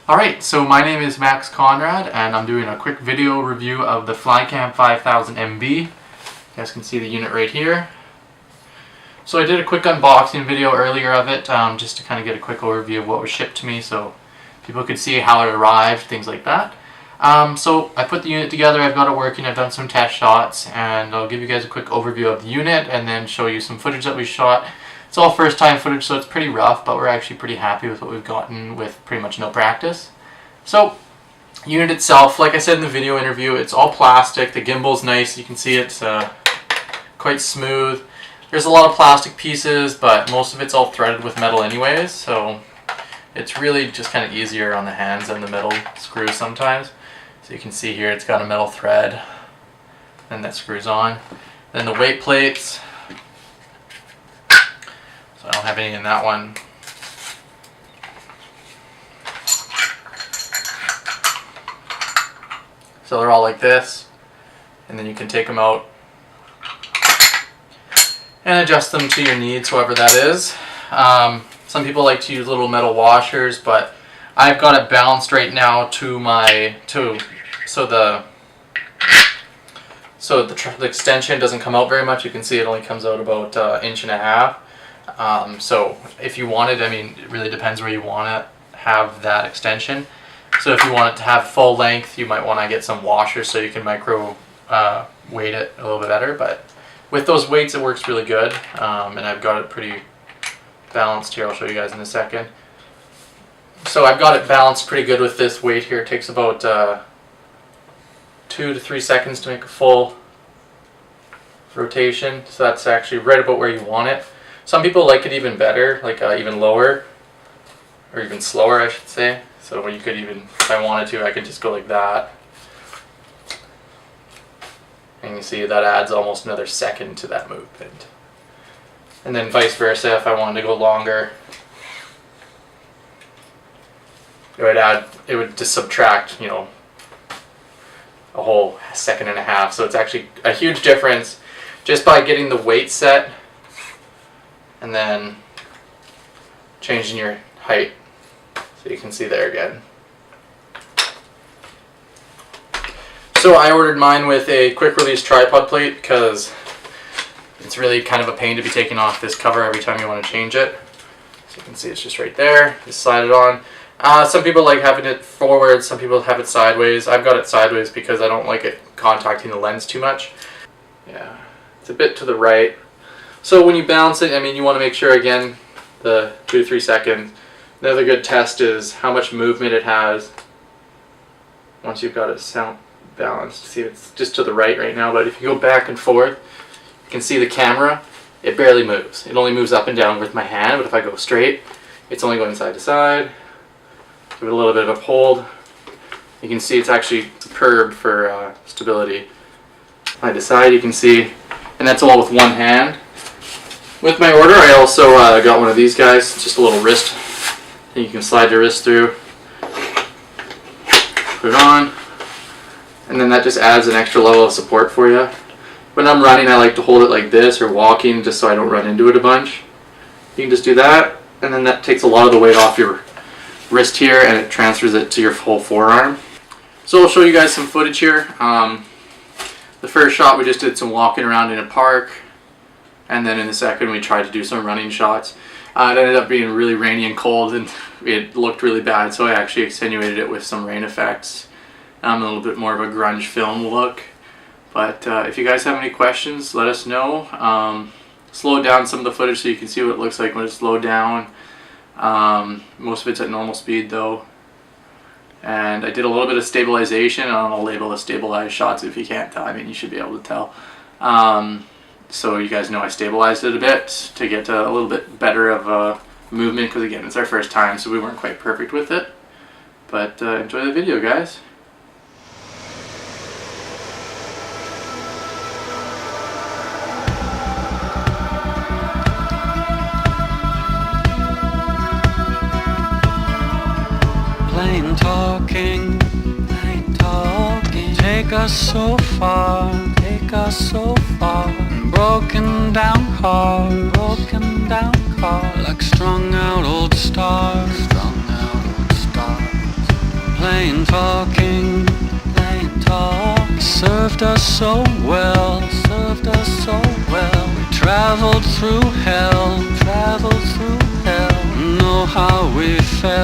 Alright, so my name is Max Conrad and I'm doing a quick video review of the FlyCam 5000MB. You guys can see the unit right here. So I did a quick unboxing video earlier of it just to kind of get a quick overview of what was shipped to me so people could see how it arrived, things like that. So I put the unit together, I've got it working, I've done some test shots, and I'll give you guys a quick overview of the unit and then show you some footage that we shot. It's all first time footage, so it's pretty rough, but we're actually pretty happy with what we've gotten with pretty much no practice. So, unit itself, like I said in the video interview, it's all plastic. The gimbal's nice, you can see it's quite smooth. There's a lot of plastic pieces, but most of it's all threaded with metal anyways, so it's really just kind of easier on the hands than the metal screws sometimes. So you can see here it's got a metal thread, and that screws on. Then the weight plates. So I don't have any in that one. So they're all like this, and then you can take them out and adjust them to your needs, however that is. Some people like to use little metal washers, but I've got it balanced right now to my so the extension doesn't come out very much. You can see it only comes out about an inch and a half. So if you wanted, I mean, it really depends where you want to have that extension. So if you want it to have full length, you might want to get some washers so you can micro weight it a little bit better. But with those weights, it works really good, and I've got it pretty balanced here. I'll show you guys in a second. So I've got it balanced pretty good with this weight here. It takes about 2 to 3 seconds to make a full rotation. So that's actually right about where you want it. Some people like it even better, like even lower, or even slower, I should say. So you could even, if I wanted to, I could just go like that. And you see that adds almost another second to that movement. And then vice versa, if I wanted to go longer, it would just subtract, you know, a whole second and a half. So it's actually a huge difference just by getting the weight set and then changing your height. So you can see there again. So I ordered mine with a quick release tripod plate because it's really kind of a pain to be taking off this cover every time you want to change it. So you can see it's just right there. Just slide it on. Some people like having it forward, some people have it sideways. I've got it sideways because I don't like it contacting the lens too much. Yeah, it's a bit to the right. So when you balance it, I mean, you want to make sure, again, the 2 to 3 seconds. Another good test is how much movement it has once you've got it sound balanced. See, it's just to the right now, but if you go back and forth, you can see the camera, it barely moves. It only moves up and down with my hand, but if I go straight, it's only going side to side. Give it a little bit of a hold. You can see it's actually superb for stability. Side to side, you can see, and that's all with one hand. With my order, I also got one of these guys, just a little wrist. You can slide your wrist through, put it on, and then that just adds an extra level of support for you. When I'm running, I like to hold it like this, or walking, just so I don't run into it a bunch. You can just do that, and then that takes a lot of the weight off your wrist here, and it transfers it to your whole forearm. So I'll show you guys some footage here. The first shot, we just did some walking around in a park, and then in the second, we tried to do some running shots. It ended up being really rainy and cold, and it looked really bad, so I actually extenuated it with some rain effects. A little bit more of a grunge film look. But if you guys have any questions, let us know. Slow down some of the footage so you can see what it looks like when it's slowed down. Most of it's at normal speed though. And I did a little bit of stabilization, and I'll label the stabilized shots if you can't tell. I mean, you should be able to tell. So you guys know I stabilized it a bit to get a little bit better of a movement, because again, it's our first time, so we weren't quite perfect with it. But enjoy the video, guys. Plain talking, take us so far, broken down cars, like strung out old stars. plain talking, plain talk served us so well, served us so well. We traveled through hell, know how we felt.